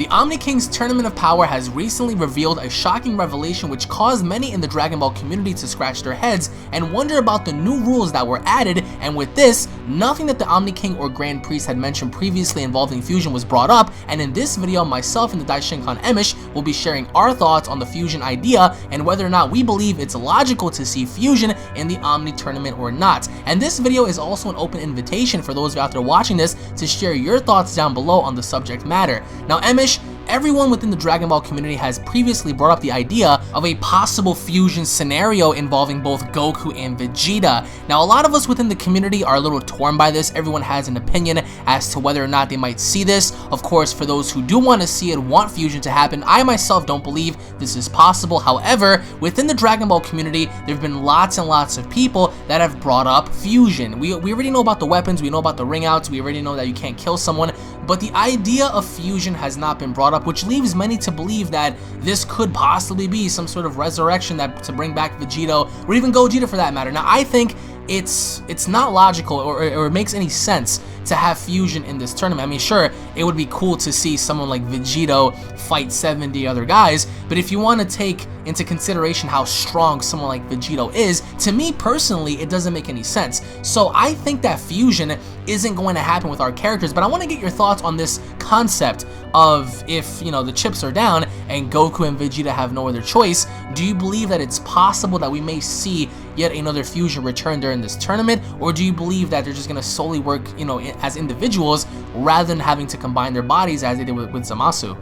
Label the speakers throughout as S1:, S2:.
S1: The Omni Kings Tournament of Power has recently revealed a shocking revelation which caused many in the Dragon Ball community to scratch their heads and wonder about the new rules that were added, and with this, nothing that the Omni King or Grand Priest had mentioned previously involving fusion was brought up, and in this video, myself and the Daishinkan Emish will be sharing our thoughts on the fusion idea and whether or not we believe it's logical to see fusion in the Omni Tournament or not. And this video is also an open invitation for those of you out there watching this to share your thoughts down below on the subject matter. Now, Emish, everyone within the Dragon Ball community has previously brought up the idea of a possible fusion scenario involving both Goku and Vegeta. Now, a lot of us within the community are a little torn by this. Everyone has an opinion as to whether or not they might see this. Of course, for those who do want to see it, want fusion to happen, I myself don't believe this is possible. However, within the Dragon Ball community, there have been lots and lots of people that have brought up fusion. We already know about the weapons, we know about the ring outs, we already know that you can't kill someone, but the idea of fusion has not been brought up, which leaves many to believe that this could possibly be some sort of resurrection to bring back Vegito, or even Gogeta for that matter. Now, I think it's not logical or it makes any sense to have fusion in this tournament. I mean, sure, it would be cool to see someone like Vegito fight 70 other guys, but if you want to take into consideration how strong someone like Vegito is, to me personally, it doesn't make any sense. So I think that fusion isn't going to happen with our characters, but I want to get your thoughts on this concept of if, you know, the chips are down and Goku and Vegeta have no other choice, do you believe that it's possible that we may see yet another fusion return during this tournament, or do you believe that they're just going to solely work, you know, as individuals rather than having to combine their bodies as they did with Zamasu?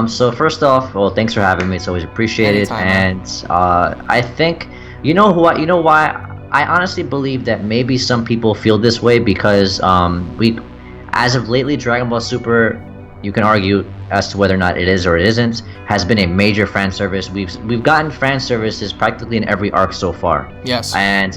S2: So first off, well, thanks for having me. It's always appreciated.
S1: Anytime,
S2: and I think you know why I honestly believe that maybe some people feel this way because as of lately, Dragon Ball Super, you can argue as to whether or not it is or it isn't, has been a major fan service. We've gotten fan services practically in every arc so far.
S1: Yes.
S2: And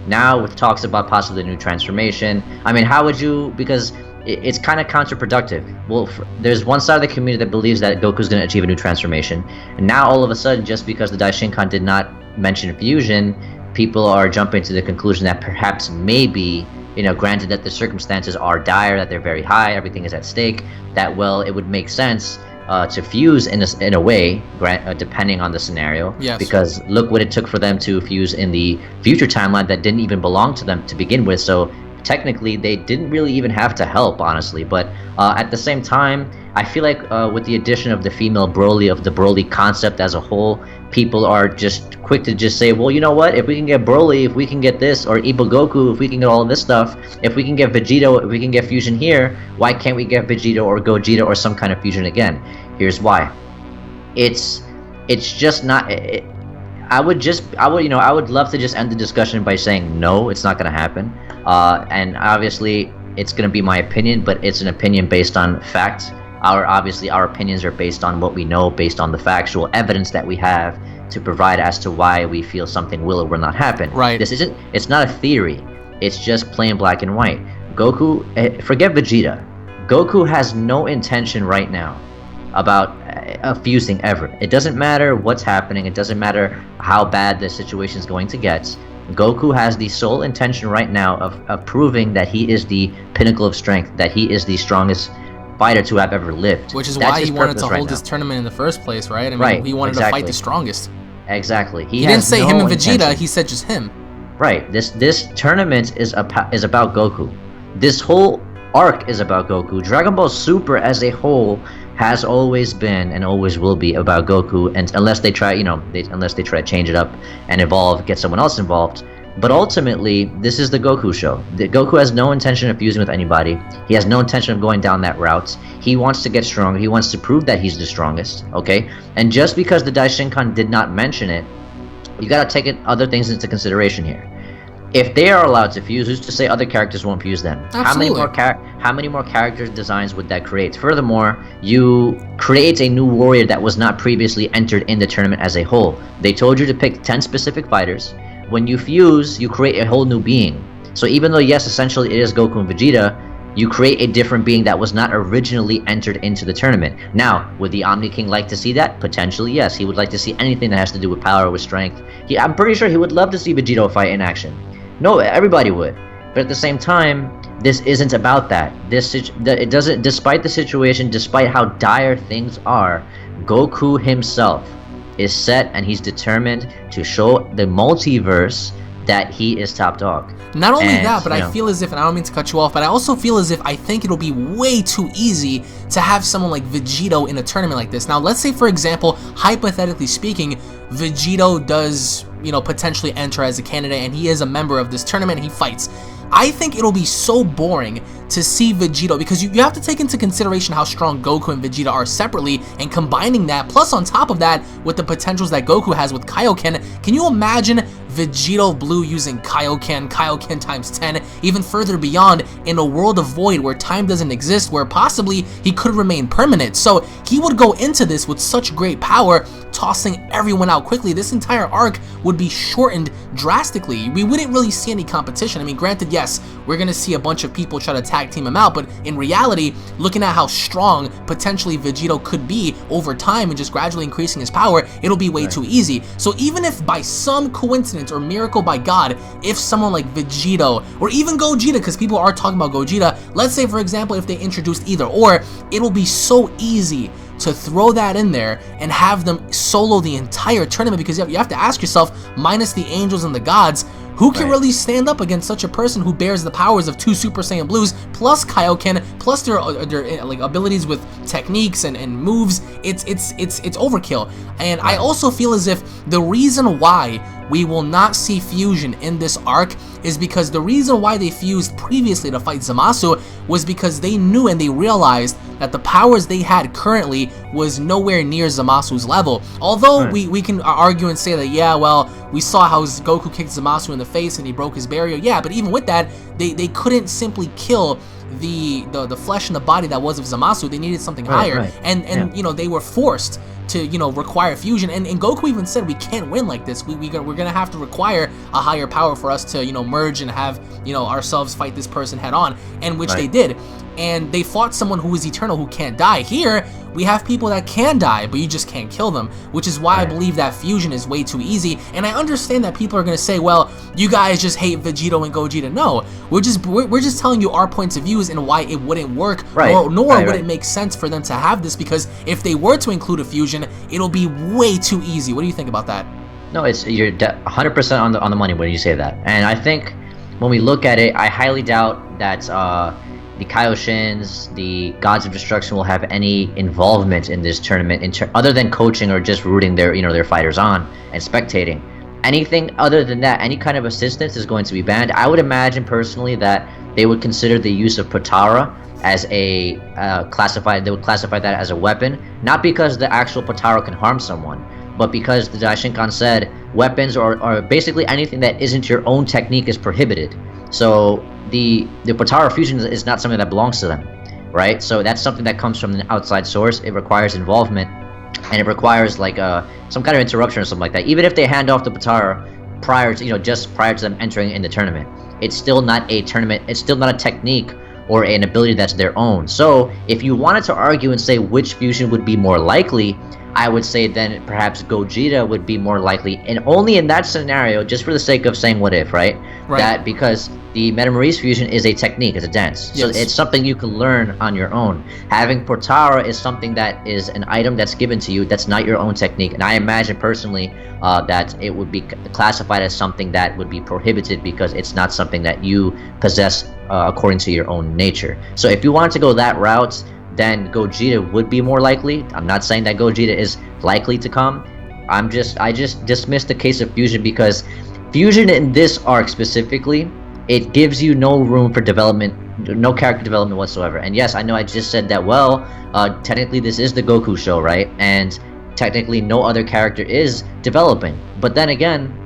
S2: now with talks about possibly a new transformation, I mean, how would you, because it's kind of counterproductive. Well, there's one side of the community that believes that Goku's going to achieve a new transformation, and now all of a sudden, just because the Daishinkan did not mention fusion, people are jumping to the conclusion that perhaps maybe, you know, granted that the circumstances are dire, that they're very high, everything is at stake, that, well, it would make sense to fuse in a way, depending on the scenario.
S1: Yes.
S2: Because look what it took for them to fuse in the future timeline that didn't even belong to them to begin with. So technically, they didn't really even have to help, honestly. But at the same time, I feel like with the addition of the female Broly, of the Broly concept as a whole, people are just quick to just say, well, you know what, if we can get Broly, if we can get this, or Iba Goku, if we can get all of this stuff, if we can get Vegito, if we can get fusion here, why can't we get Vegito or Gogeta or some kind of fusion again? Here's why. It's just not... I would love to just end the discussion by saying no, it's not going to happen. And obviously, it's going to be my opinion, but it's an opinion based on facts. Our opinions are based on what we know, based on the factual evidence that we have to provide as to why we feel something will or will not happen.
S1: Right.
S2: It's not a theory. It's just plain black and white. Goku, forget Vegeta. Goku has no intention right now about fusing ever. It doesn't matter what's happening. It doesn't matter how bad the situation is going to get. Goku has the sole intention right now of proving that he is the pinnacle of strength, that he is the strongest fighter to have ever lived.
S1: Which is why he wanted to hold this tournament in the first place, right? I mean, he wanted to fight the strongest.
S2: Exactly.
S1: He didn't say him and Vegeta, he said just him.
S2: Right. This tournament is about Goku. This whole arc is about Goku. Dragon Ball Super as a whole has always been and always will be about Goku, and unless they try, unless they try to change it up and evolve, get someone else involved. But ultimately, this is the Goku show. Goku has no intention of fusing with anybody. He has no intention of going down that route. He wants to get stronger. He wants to prove that he's the strongest, okay? And just because the Daishinkan did not mention it, you gotta take other things into consideration here. If they are allowed to fuse, who's to say other characters won't fuse them?
S1: Absolutely.
S2: How many more character designs would that create? Furthermore, you create a new warrior that was not previously entered in the tournament as a whole. They told you to pick 10 specific fighters. When you fuse, you create a whole new being. So even though, yes, essentially it is Goku and Vegeta, you create a different being that was not originally entered into the tournament. Now, would the Omni King like to see that? Potentially, yes. He would like to see anything that has to do with power, with strength. I'm pretty sure he would love to see Vegito fight in action. No, everybody would. But at the same time, this isn't about that. It doesn't. Despite the situation, despite how dire things are, Goku himself is set and he's determined to show the multiverse that he is top dog.
S1: Not only that, but I feel as if, and I don't mean to cut you off, but I also feel as if I think it'll be way too easy to have someone like Vegito in a tournament like this. Now, let's say, for example, hypothetically speaking, Vegito does, potentially enter as a candidate and he is a member of this tournament and he fights. I think it'll be so boring to see Vegito, because you have to take into consideration how strong Goku and Vegeta are separately, and combining that, plus on top of that, with the potentials that Goku has with Kaioken, can you imagine Vegito Blue using Kaioken times 10, even further beyond, in a world of void where time doesn't exist, where possibly he could remain permanent? So he would go into this with such great power, tossing everyone out quickly. This entire arc would be shortened drastically. We wouldn't really see any competition. I mean, granted, yes, we're going to see a bunch of people try to tag team him out, but in reality, looking at how strong potentially Vegito could be over time and just gradually increasing his power, it'll be way too easy. So even if by some coincidence or miracle by God, if someone like Vegito or even Gogeta, because people are talking about Gogeta, let's say for example if they introduced either or, it'll be so easy to throw that in there and have them solo the entire tournament, because you have to ask yourself, minus the angels and the gods, who can really stand up against such a person who bears the powers of 2 Super Saiyan Blues plus Kaioken plus their like abilities with techniques and moves? It's overkill. And I also feel as if the reason why we will not see fusion in this arc is because the reason why they fused previously to fight Zamasu was because they knew and they realized that the powers they had currently was nowhere near Zamasu's level. Although we can argue and say that, yeah, well, we saw how Goku kicked Zamasu in the face and he broke his barrier. Yeah, but even with that, they couldn't simply kill the flesh and the body that was of Zamasu. They needed something higher. And they were forced to require fusion, and Goku even said we can't win like this. We're gonna have to require a higher power for us to merge and have ourselves fight this person head on, and which they did. And they fought someone who is eternal, who can't die. Here we have people that can die, but you just can't kill them, which is why I believe that fusion is way too easy. And I understand that people are gonna say, well, you guys just hate Vegito and Gogeta. No, we're just telling you our points of views and why it wouldn't work, nor would it make sense for them to have this, because if they were to include a fusion, it'll be way too easy. What do you think about that?
S2: No, you're 100% on the money when you say that. And I think when we look at it, I highly doubt that the Kaioshins, the Gods of Destruction, will have any involvement in this tournament other than coaching or just rooting their fighters on and spectating. Anything other than that, any kind of assistance is going to be banned. I would imagine personally that they would consider the use of Potara as a they would classify that as a weapon, not because the actual Potara can harm someone, but because the Daishinkan said weapons or basically anything that isn't your own technique is prohibited. So the Potara fusion is not something that belongs to them, right? So that's something that comes from an outside source. It requires involvement, and it requires like some kind of interruption or something like that. Even if they hand off the Potara prior to just prior to them entering in the tournament, it's still not a tournament. It's still not a technique or an ability that's their own. So if you wanted to argue and say which fusion would be more likely, I would say then perhaps Gogeta would be more likely, and only in that scenario, just for the sake of saying what if, right? That because the Metamoris fusion is a technique, it's a dance. So it's something you can learn on your own. Having Potara is something that is an item that's given to you that's not your own technique. And I imagine personally that it would be classified as something that would be prohibited because it's not something that you possess according to your own nature. So if you wanted to go that route, then Gogeta would be more likely. I'm not saying that Gogeta is likely to come. I just dismissed the case of fusion because fusion in this arc specifically, it gives you no room for development, no character development whatsoever. And yes, I know I just said that, well, technically this is the Goku show, right? And technically no other character is developing. But then again,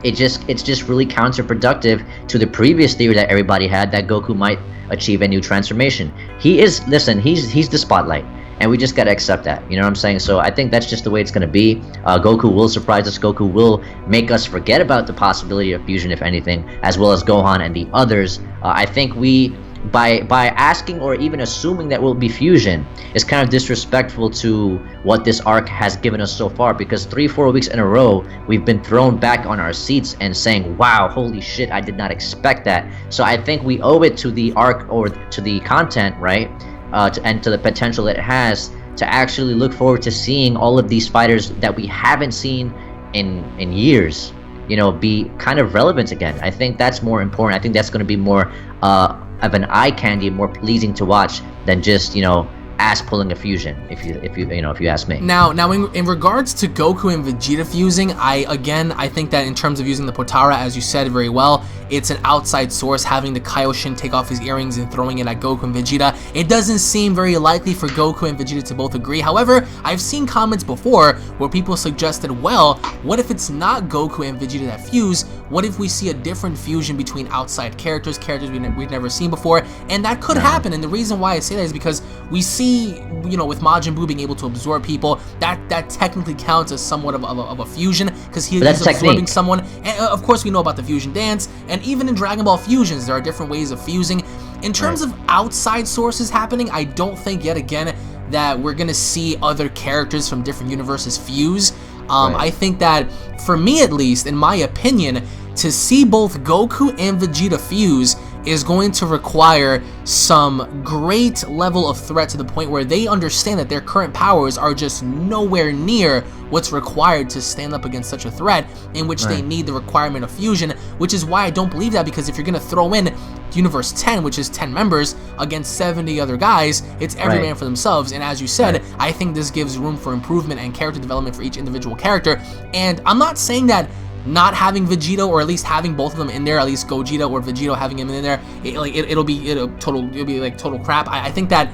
S2: it's just really counterproductive to the previous theory that everybody had that Goku might achieve a new transformation. He's the spotlight, and we just gotta accept that, you know what I'm saying? So I think that's just the way it's gonna be. Goku will surprise us. Goku will make us forget about the possibility of fusion, if anything, as well as Gohan and the others. I think we by asking or even assuming that will be fusion is kind of disrespectful to what this arc has given us so far, because 3-4 weeks in a row we've been thrown back on our seats and saying, wow, holy shit, I did not expect that. So I think we owe it to the arc or to the content, right, and to the potential it has to actually look forward to seeing all of these fighters that we haven't seen in years, you know, be kind of relevant again. I think that's more important. I think that's going to be more of an eye candy, more pleasing to watch than just, you know, ass pulling a fusion, if you ask me.
S1: Now in regards to Goku and Vegeta fusing, I think that in terms of using the Potara, as you said very well, it's an outside source. Having the Kaioshin take off his earrings and throwing it at Goku and Vegeta, it doesn't seem very likely for Goku and Vegeta to both agree. However, I've seen comments before where people suggested, well, what if it's not Goku and Vegeta that fuse? What if we see a different fusion between outside characters we've never seen before? And that could happen. And the reason why I say that is because we see, you know, with Majin Buu being able to absorb people, that technically counts as somewhat of a fusion, because he's absorbing someone. And of course, we know about the fusion dance, and even in Dragon Ball Fusions, there are different ways of fusing. In terms of outside sources happening, I don't think yet again that we're gonna see other characters from different universes fuse. I think that, for me at least, in my opinion, to see both Goku and Vegeta fuse is going to require some great level of threat, to the point where they understand that their current powers are just nowhere near what's required to stand up against such a threat, in which they need the requirement of fusion, which is why I don't believe that, because if you're going to throw in Universe 10, which is 10 members, against 70 other guys, it's every man for themselves, and as you said, I think this gives room for improvement and character development for each individual character. And I'm not saying that not having Vegito, or at least having both of them in there, at least Gogeta or Vegito having him in there, it'll be like total crap. I think that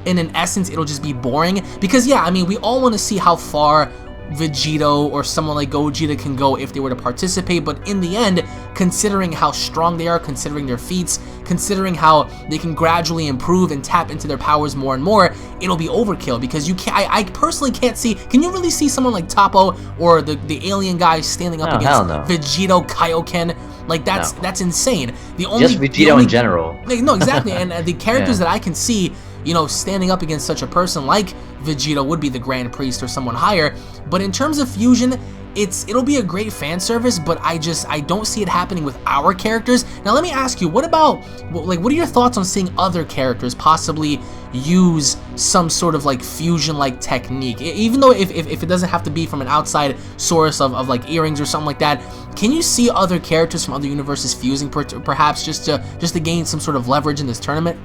S1: in an essence it'll just be boring, because yeah, I mean, we all want to see how far Vegito or someone like Gogeta can go if they were to participate, but in the end, considering how strong they are, considering their feats, considering how they can gradually improve and tap into their powers more and more, it'll be overkill, because you can't, I personally can't see, can you really see someone like Toppo or the alien guy standing up against Vegito Kaioken? Like, that's insane.
S2: Just Vegito in general.
S1: No, exactly, and the characters that I can see, you know, standing up against such a person like Vegito would be the Grand Priest or someone higher. But in terms of fusion, it'll be a great fan service, but I don't see it happening with our characters. Now let me ask you, what are your thoughts on seeing other characters possibly use some sort of like fusion like technique, even though if it doesn't have to be from an outside source of like earrings or something like that? Can you see other characters from other universes fusing, perhaps just to gain some sort of leverage in this tournament?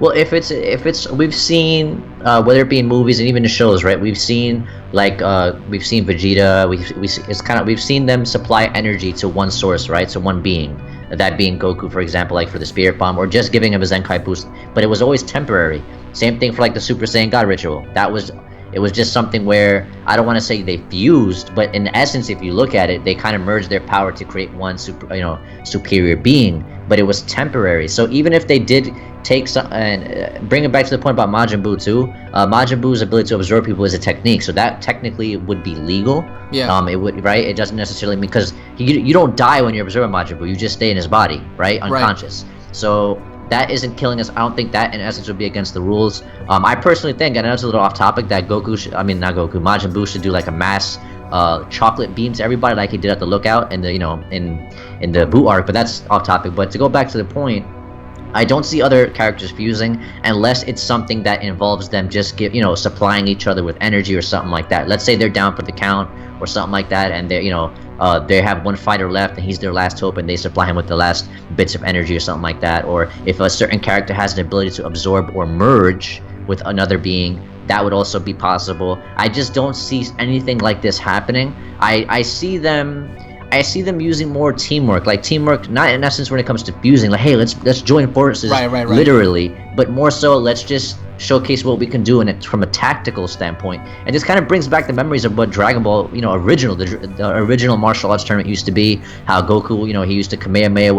S2: Well, if it's we've seen whether it be in movies and even in shows, right? We've seen we've seen Vegeta. We've seen them supply energy to one source, right? So one being, that being Goku, for example, like for the Spirit Bomb, or just giving him a Zenkai boost. But it was always temporary. Same thing for like the Super Saiyan God ritual. It was just something where, I don't want to say they fused, but in essence, if you look at it, they kind of merged their power to create one superior being. But it was temporary. So even if they did take some, and bring it back to the point about Majin Buu too, Majin Buu's ability to absorb people is a technique, so that technically would be legal. Yeah. It would, right? It doesn't necessarily mean, because you don't die when you're absorbing Majin Buu, you just stay in his body, right? Unconscious. Right. So that isn't killing us. I don't think that in essence would be against the rules. I personally think, and I know it's a little off topic, that Majin Buu should do like a mass chocolate beam to everybody, like he did at the Lookout in the in the Buu arc. But that's off topic. But to go back to the point, I don't see other characters fusing unless it's something that involves them just supplying each other with energy or something like that. Let's say they're down for the count or something like that, and they have one fighter left and he's their last hope, and they supply him with the last bits of energy or something like that. Or if a certain character has an ability to absorb or merge with another being, that would also be possible. I just don't see anything like this happening. I see them using more teamwork, not in essence when it comes to fusing, like, hey, let's join forces, right. Literally, but more so, let's just showcase what we can do in it from a tactical standpoint. And this kind of brings back the memories of what Dragon Ball, the original martial arts tournament used to be. How Goku, he used to Kamehameha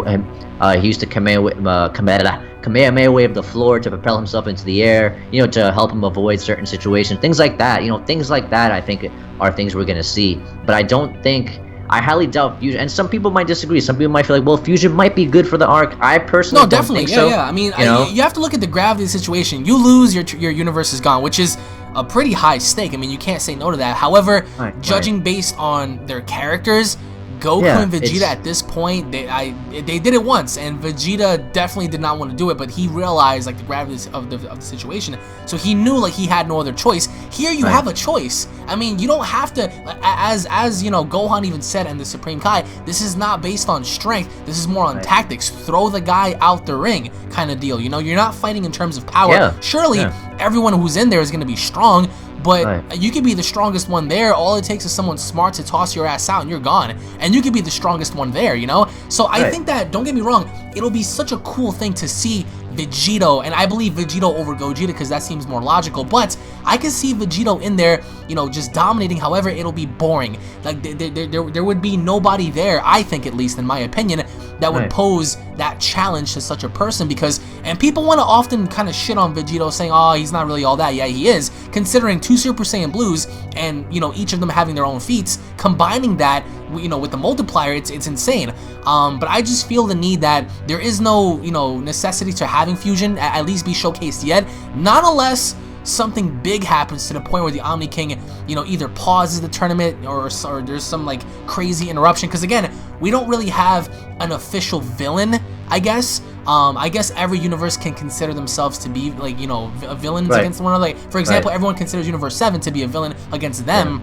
S2: wave the floor to propel himself into the air, to help him avoid certain situations, things like that. Things like that, I think, are things we're gonna see. But I don't think I highly doubt fusion. And some people might disagree. Some people might feel like, well, fusion might be good for the arc. I personally
S1: no, definitely,
S2: don't think so.
S1: I mean, you have to look at the gravity of the situation. You lose, your universe is gone, which is a pretty high stake. I mean, you can't say no to that. However, judging based on their characters, Goku and Vegeta at this point, they did it once, and Vegeta definitely did not want to do it, but he realized like the gravity of the situation, so he knew like he had no other choice. Here you have a choice. I mean, you don't have to, as you know, Gohan even said in the Supreme Kai, this is not based on strength, this is more on tactics. Throw the guy out the ring kind of deal. You know, you're not fighting in terms of power. Surely everyone who's in there is going to be strong, but you could be the strongest one there. All it takes is someone smart to toss your ass out and you're gone. And you could be the strongest one there, you know? So I think that, don't get me wrong, it'll be such a cool thing to see Vegito, and I believe Vegito over Gogeta because that seems more logical, but I can see Vegito in there, you know, just dominating. However, it'll be boring. Like, there would be nobody there, I think, at least in my opinion, that would pose that challenge to such a person, because, and people want to often kind of shit on Vegito saying, oh, he's not really all that. Yeah, he is, considering 2 Super Saiyan Blues and, you know, each of them having their own feats, combining that, you know, with the multiplier, it's insane. But I just feel the need that there is no, you know, necessity to having fusion at least be showcased yet, not unless something big happens to the point where the Omni King, you know, either pauses the tournament or there's some like crazy interruption, because again, we don't really have an official villain, I guess. I guess every universe can consider themselves to be, like, you know, villains against one another. Like, for example, everyone considers Universe 7 to be a villain against them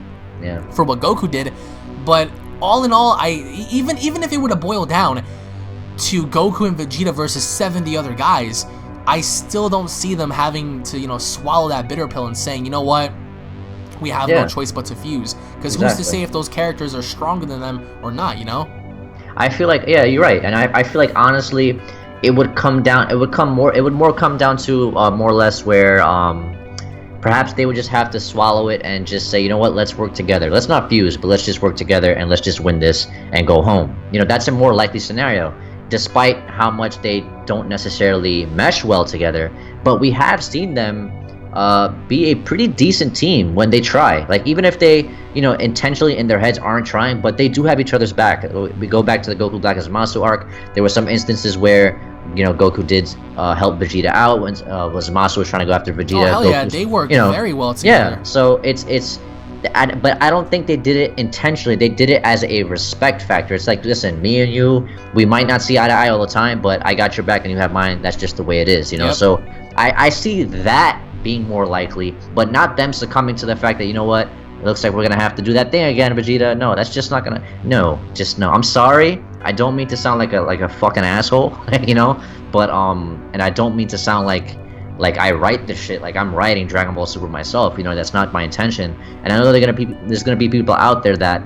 S1: for what Goku did. But all in all, even if it were to boil down to Goku and Vegeta versus 70 other guys, I still don't see them having to, you know, swallow that bitter pill and saying, you know what, we have no choice but to fuse. Because who's to say if those characters are stronger than them or not, you know?
S2: I feel like, yeah, you're right. And I feel like, honestly, it would come down, it would more come down to more or less where perhaps they would just have to swallow it and just say, you know what, let's work together. Let's not fuse, but let's just work together and let's just win this and go home. You know, that's a more likely scenario, despite how much they don't necessarily mesh well together. But we have seen them be a pretty decent team when they try. Like, even if they, you know, intentionally in their heads aren't trying, but they do have each other's back. We go back to the Goku Black Zamasu arc. There were some instances where, you know, Goku did help Vegeta out when Zamasu was trying to go after Vegeta.
S1: Oh, hell yeah, they worked very well together.
S2: Yeah, so but I don't think they did it intentionally. They did it as a respect factor. It's like, listen, me and you, we might not see eye to eye all the time, but I got your back and you have mine. That's just the way it is, you know? So I see that being more likely, but not them succumbing to the fact that, you know what, it looks like we're gonna have to do that thing again, Vegeta. No, that's just not gonna. No, just no. I'm sorry. I don't mean to sound like a fucking asshole, you know. But and I don't mean to sound like I write this shit like I'm writing Dragon Ball Super myself. You know, that's not my intention. And I know there's gonna be people out there that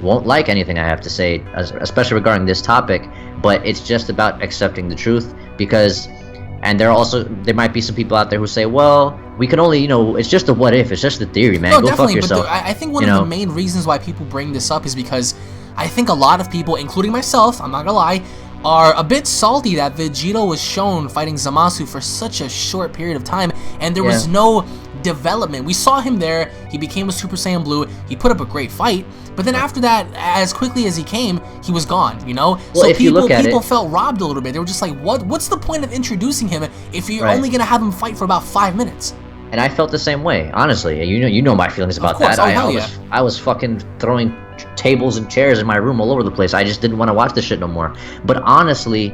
S2: won't like anything I have to say, especially regarding this topic. But it's just about accepting the truth, because. And there might be some people out there who say, well, we can only, you know, it's just a what if, it's just a theory, man.
S1: No,
S2: go
S1: definitely,
S2: fuck yourself.
S1: But I think one of the main reasons why people bring this up is because I think a lot of people, including myself, I'm not gonna lie, are a bit salty that Vegito was shown fighting Zamasu for such a short period of time, and there was no development. We saw him there, he became a Super Saiyan Blue, he put up a great fight, but then after that, as quickly as he came, he was gone, you know?
S2: Well,
S1: so people felt robbed a little bit. They were just like, what's the point of introducing him if you're only gonna have him fight for about 5 minutes?
S2: And I felt the same way, honestly. You know my feelings about that. I was fucking throwing tables and chairs in my room all over the place. I just didn't want to watch this shit no more. But honestly,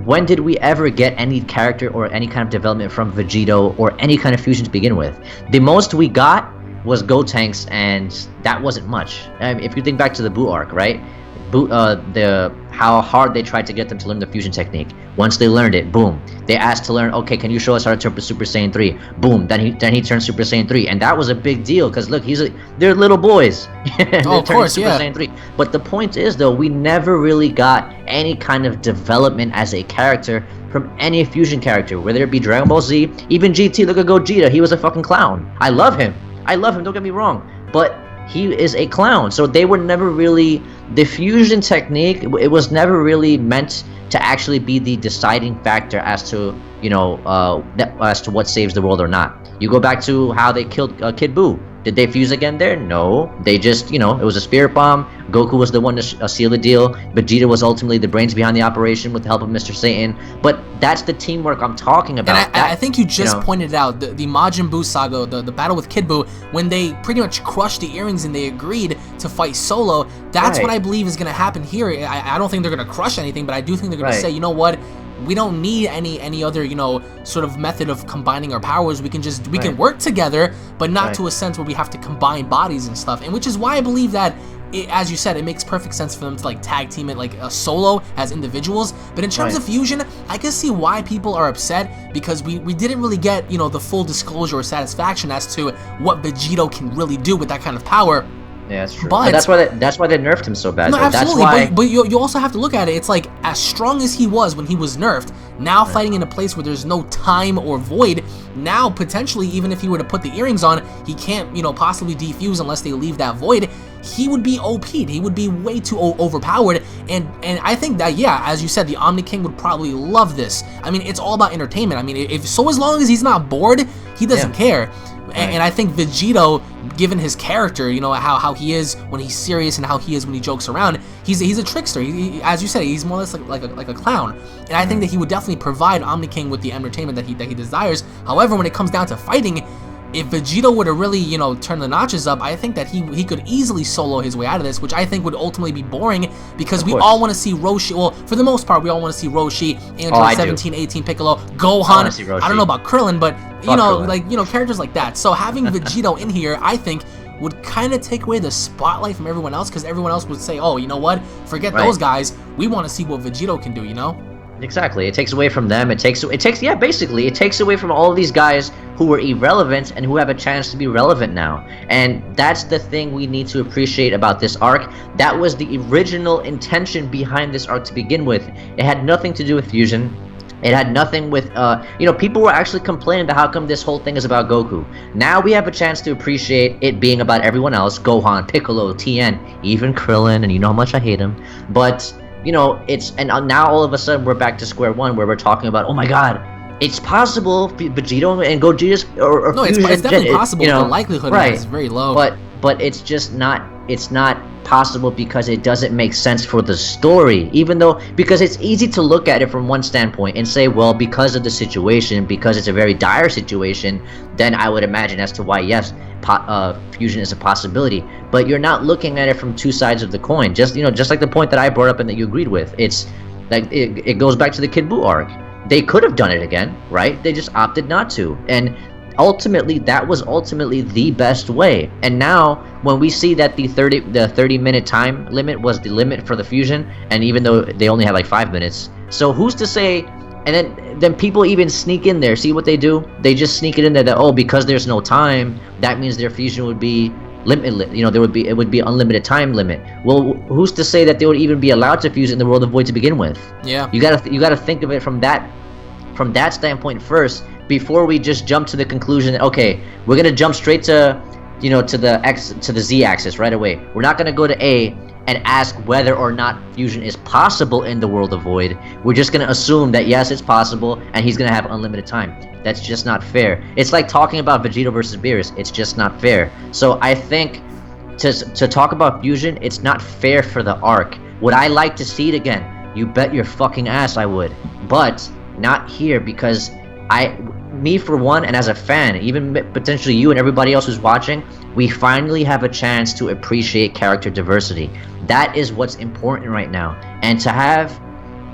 S2: when did we ever get any character or any kind of development from Vegito or any kind of fusion to begin with? The most we got was Gotenks, and that wasn't much. I mean, if you think back to the Buu arc, right? How hard they tried to get them to learn the fusion technique. Once they learned it, boom. They asked to learn, okay, can you show us how to turn Super Saiyan 3? Boom. Then he turned Super Saiyan 3, and that was a big deal, because look, they're little boys.
S1: Oh, of course,
S2: Super Saiyan 3. But the point is, though, we never really got any kind of development as a character from any fusion character, whether it be Dragon Ball Z, even GT. Look at Gogeta, he was a fucking clown. I love him, don't get me wrong, but he is a clown. So they were never really, the fusion technique, it was never really meant to actually be the deciding factor as to, you know, as to what saves the world or not. You go back to how they killed Kid Buu. Did they fuse again there? No. They just, it was a spirit bomb. Goku was the one to seal the deal. Vegeta was ultimately the brains behind the operation with the help of Mr. Satan. But that's the teamwork I'm talking about.
S1: And I think you just pointed out the Majin Buu saga, the battle with Kid Buu, when they pretty much crushed the earrings and they agreed to fight Solo. That's what I believe is going to happen here. I don't think they're going to crush anything, but I do think they're going to say, you know what? We don't need any other, sort of method of combining our powers. We can can work together, but not to a sense where we have to combine bodies and stuff. And which is why I believe that, as you said, it makes perfect sense for them to like tag team it like a Solo as individuals. But in terms of fusion, I can see why people are upset, because we didn't really get, the full disclosure or satisfaction as to what Vegito can really do with that kind of power.
S2: Yeah, that's true. But that's why they nerfed him so bad.
S1: No, absolutely.
S2: That's why...
S1: But you also have to look at it. It's like, as strong as he was when he was nerfed, now fighting in a place where there's no time or void, now potentially even if he were to put the earrings on, he can't, possibly defuse unless they leave that void. He would be OP'd. He would be way too overpowered. And I think that, as you said, the Omni King would probably love this. I mean, it's all about entertainment. I mean, as long as he's not bored, he doesn't care. And I think Vegito, given his character, how he is when he's serious and how he is when he jokes around, he's a trickster. He, as you said, he's more or less like a clown. And I think that he would definitely provide Omni King with the entertainment that he desires. However, when it comes down to fighting, if Vegito were to really, turn the notches up, I think that he could easily solo his way out of this, which I think would ultimately be boring, because we all want to see Roshi. Well, for the most part, we all want to see Roshi, Android 17, 18, Piccolo, Gohan. I don't know about Krillin, but characters like that. So having Vegito in here, I think, would kind of take away the spotlight from everyone else, because everyone else would say, oh, you know what? Forget those guys. We want to see what Vegito can do,
S2: Exactly. It takes away from them. It takes away from all of these guys who were irrelevant and who have a chance to be relevant now. And that's the thing we need to appreciate about this arc. That was the original intention behind this arc to begin with. It had nothing to do with fusion. It had nothing with, people were actually complaining about how come this whole thing is about Goku. Now we have a chance to appreciate it being about everyone else. Gohan, Piccolo, Tien, even Krillin, and you know how much I hate him. But... now all of a sudden we're back to square one, where we're talking about, oh my god, it's possible Vegito and Gogeta's or
S1: no,
S2: fusion,
S1: it's definitely possible. The likelihood is very low.
S2: But it's just not. It's not possible because it doesn't make sense for the story. Because it's easy to look at it from one standpoint and say, well, because of the situation, because it's a very dire situation, then I would imagine as to why yes, fusion is a possibility. But you're not looking at it from two sides of the coin. Just like the point that I brought up and that you agreed with. It's like it goes back to the Kid Buu arc. They could have done it again, right? They just opted not to. And ultimately, that was the best way. And now, when we see that the 30-minute time limit was the limit for the fusion, and even though they only had like 5 minutes, so who's to say? And then people even sneak in there. See what they do? They just sneak it in there that, because there's no time, that means their fusion would be limitless. It would be unlimited time limit. Well, who's to say that they would even be allowed to fuse in the World of Void to begin with?
S1: Yeah.
S2: You gotta think of it from that standpoint first, before we just jump to the conclusion that, okay, we're gonna jump straight to the Z axis right away. We're not gonna go to A and ask whether or not fusion is possible in the World of Void. We're just gonna assume that yes, it's possible, and he's gonna have unlimited time. That's just not fair. It's like talking about Vegito versus Beerus. It's just not fair. So I think to talk about fusion, it's not fair for the arc. Would I like to see it again? You bet your fucking ass I would. But not here, because me for one, and as a fan, even potentially you and everybody else who's watching, we finally have a chance to appreciate character diversity. That is what's important right now. And to have,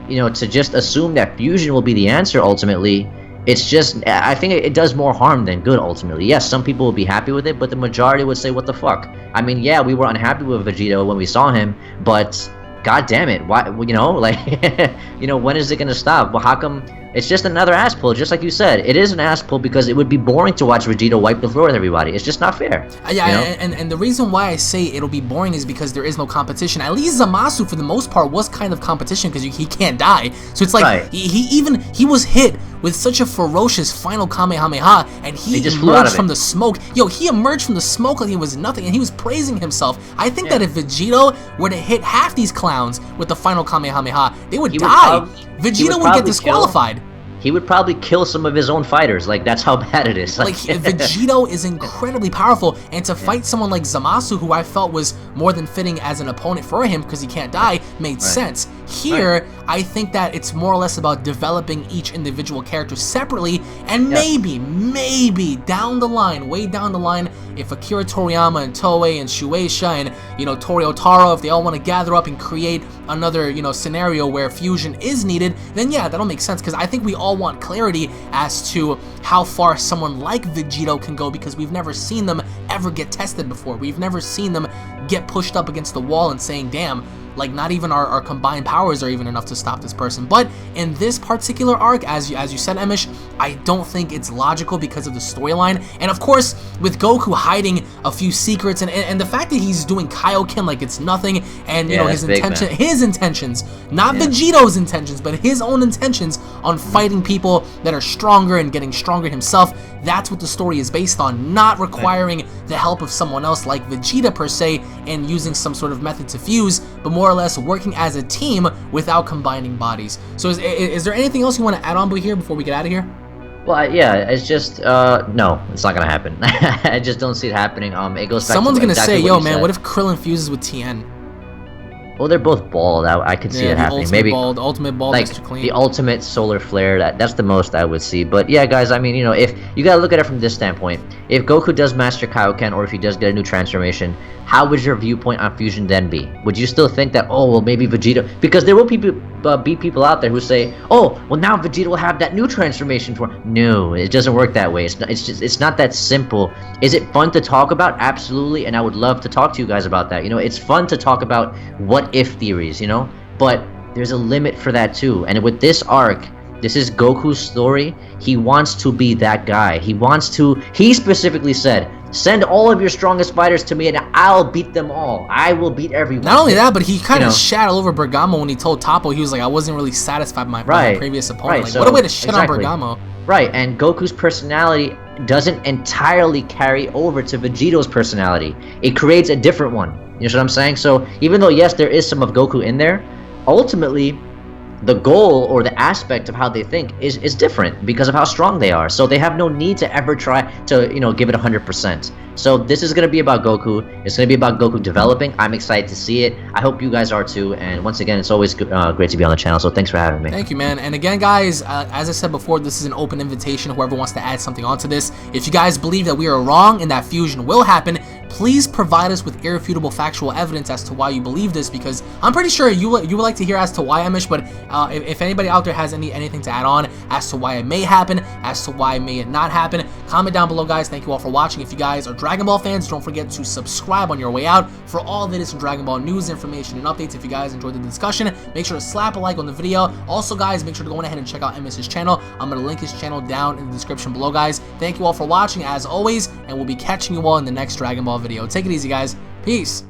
S2: to just assume that fusion will be the answer ultimately, it's just, I think it does more harm than good ultimately. Yes, some people will be happy with it, but the majority would say, what the fuck? I mean, yeah, we were unhappy with Vegito when we saw him, but god damn it, why, when is it gonna stop? Well, how come? It's just another ass pull, just like you said. It is an ass pull because it would be boring to watch Vegito wipe the floor with everybody. It's just not fair.
S1: And the reason why I say it'll be boring is because there is no competition. At least Zamasu, for the most part, was kind of competition because he can't die. So it's like he was hit with such a ferocious final Kamehameha, and he just emerged from the smoke. He emerged from the smoke like he was nothing, and he was praising himself. I think that if Vegito were to hit half these clowns with the final Kamehameha, they would die. Vegito would get disqualified.
S2: he would probably kill some of his own fighters. Like, that's how bad it is.
S1: Like, Vegito is incredibly powerful, and to fight someone like Zamasu, who I felt was more than fitting as an opponent for him because he can't die, made sense. Here, I think that it's more or less about developing each individual character separately, and maybe down the line, way down the line, if Akira Toriyama and Toei and Shueisha and, you know, Torii Otaro, if they all want to gather up and create another, you know, scenario where fusion is needed, then yeah, that'll make sense, because I think we all want clarity as to how far someone like Vegito can go, because we've never seen them ever get tested before. We've never seen them get pushed up against the wall and saying, damn, like, not even our combined powers are even enough to stop this person. But in this particular arc, as you said, Emish, I don't think it's logical because of the storyline. And of course, with Goku hiding a few secrets, and the fact that he's doing Kaioken like it's nothing, and you know, his intentions, not Vegito's intentions, but his own intentions on fighting people that are stronger and getting stronger himself. That's what the story is based on, not requiring the help of someone else like Vegeta per se, and using some sort of method to fuse, but more or less working as a team without combining bodies. So is there anything else you want to add on here before we get out of here?
S2: Well, yeah, it's just, no, it's not gonna happen. I just don't see it happening. It goes back
S1: Someone's
S2: to
S1: gonna
S2: exactly
S1: say, yo,
S2: what
S1: man,
S2: said.
S1: what if Krillin fuses with Tien?
S2: Well, they're both bald. I could see it happening. Maybe
S1: the ultimate bald,
S2: like
S1: Mr. Clean.
S2: the ultimate solar flare. That's the most I would see. But yeah, guys, I mean, you know, if you gotta look at it from this standpoint, if Goku does master Kaioken, or if he does get a new transformation, how would your viewpoint on fusion then be? Would you still think that, oh, well, maybe Vegeta? Because there will be people out there who say, oh, well, now Vegeta will have that new transformation for. No, it doesn't work that way. It's not that simple. Is it fun to talk about? Absolutely, and I would love to talk to you guys about that. You know, it's fun to talk about what if theories, you know, but there's a limit for that too. And with this arc, this is Goku's story. He wants to be that guy. He specifically said, send all of your strongest fighters to me and I'll beat them all. I will beat everyone.
S1: Not only that, but he kind of shat all over Bergamo when he told Toppo, he was like, I wasn't really satisfied by my previous opponent. Like, what a way to shit on Bergamo.
S2: Right, and Goku's personality doesn't entirely carry over to Vegito's personality. It creates a different one. You know what I'm saying? So even though, yes, there is some of Goku in there, ultimately, the goal or the aspect of how they think is different because of how strong they are. So they have no need to ever try to, you know, give it 100%. So this is going to be about Goku. It's going to be about Goku developing. I'm excited to see it. I hope you guys are too. And once again, it's always great to be on the channel. So thanks for having me.
S1: Thank you, man. And again, guys, as I said before, this is an open invitation. Whoever wants to add something onto this. If you guys believe that we are wrong and that fusion will happen, please provide us with irrefutable factual evidence as to why you believe this, because I'm pretty sure you would like to hear as to why, Emish, but if anybody out there has anything to add on as to why it may happen, as to why it may not happen, comment down below, guys. Thank you all for watching. If you guys are Dragon Ball fans, don't forget to subscribe on your way out for all the latest Dragon Ball news, information, and updates. If you guys enjoyed the discussion, make sure to slap a like on the video. Also, guys, make sure to go ahead and check out Emish's channel. I'm going to link his channel down in the description below, guys. Thank you all for watching, as always, and we'll be catching you all in the next Dragon Ball video. Take it easy, guys. Peace.